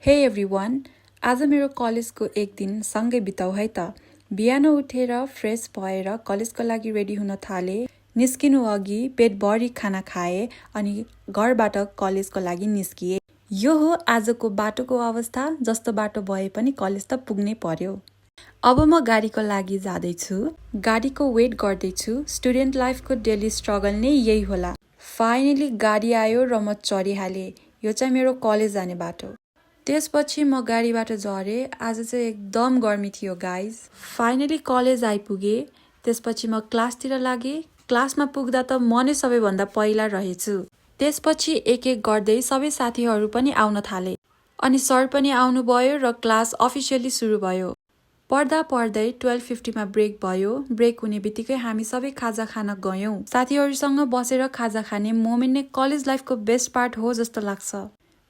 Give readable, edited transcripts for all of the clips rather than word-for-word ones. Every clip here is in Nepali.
हे एभ्रिवान, आज मेरो कलेजको एक दिन सँगै बिताउ है त। बिहान उठेर फ्रेस भएर कलेजको लागि रेडी हुन थाले। निस्किनु अघि पेटभरि खाना खाए अनि घरबाट कलेजको लागि निस्किए। यो हो आजको बाटोको अवस्था। जस्तो बाटो भए पनि कलेज त पुग्नै पर्यो। अब म गाडीको लागि जाँदैछु। गाडीको वेट गर्दैछु। स्टुडेन्ट लाइफको डेली स्ट्रगल नै यही होला। फाइनली गाडी आयो र म चढिहालेँ। यो चाहिँ मेरो कलेज जाने बाटो। त्यसपछि म गाडीबाट झरेँ। आज चाहिँ एकदम गर्मी थियो गाइज। फाइनली कलेज आइपुगेँ। त्यसपछि म क्लासतिर लागेँ। क्लासमा पुग्दा त म नै सबैभन्दा पहिला रहेछु। त्यसपछि एक एक गर्दै सबै साथीहरू पनि आउन थाले। अनि सर पनि आउनुभयो र क्लास अफिसियली सुरु भयो। पढ्दा पढ्दै 12:50 मा ब्रेक भयो। ब्रेक हुने बित्तिकै हामी सबै खाजा खान गयौँ। साथीहरूसँग बसेर खाजा खाने मोमेन्ट नै कलेज लाइफको बेस्ट पार्ट हो जस्तो लाग्छ।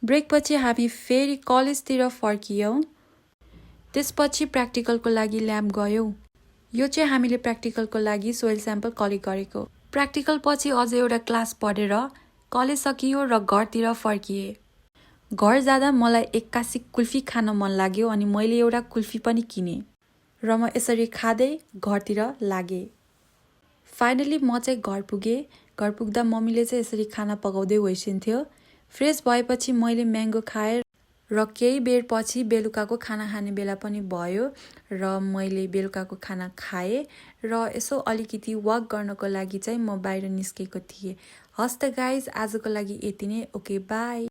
ब्रेक पछि हामी फेरि कलेजतिर फर्कियौँ। त्यसपछि प्र्याक्टिकलको लागि ल्याब गयौँ। यो चाहिँ हामीले प्र्याक्टिकलको लागि सोइल स्याम्पल कलेक्ट गरेको। प्र्याक्टिकल पछि अझ एउटा क्लास पढेर कलेज सकियो र घरतिर फर्किए। घर जाँदा मलाई एक्कासी कुल्फी खान मन लाग्यो अनि मैले एउटा कुल्फी पनि किने र म यसरी खाँदै घरतिर लागेँ। फाइनली म चाहिँ घर पुगेँ। घर पुग्दा मम्मीले चाहिँ यसरी खाना पकाउँदै होइसिन्थ्यो। फ्रेस भएपछि मैले म्याङ्गो खाएँ र केही बेर पछि बेलुकाको खाना खाने बेला पनि भयो र मैले बेलुकाको खाना खाएँ र यसो अलिकति वक गर्नको लागि चाहिँ म बाहिर निस्केको थिएँ। हस् त गाइज, आजको लागि यति नै। Okay, by.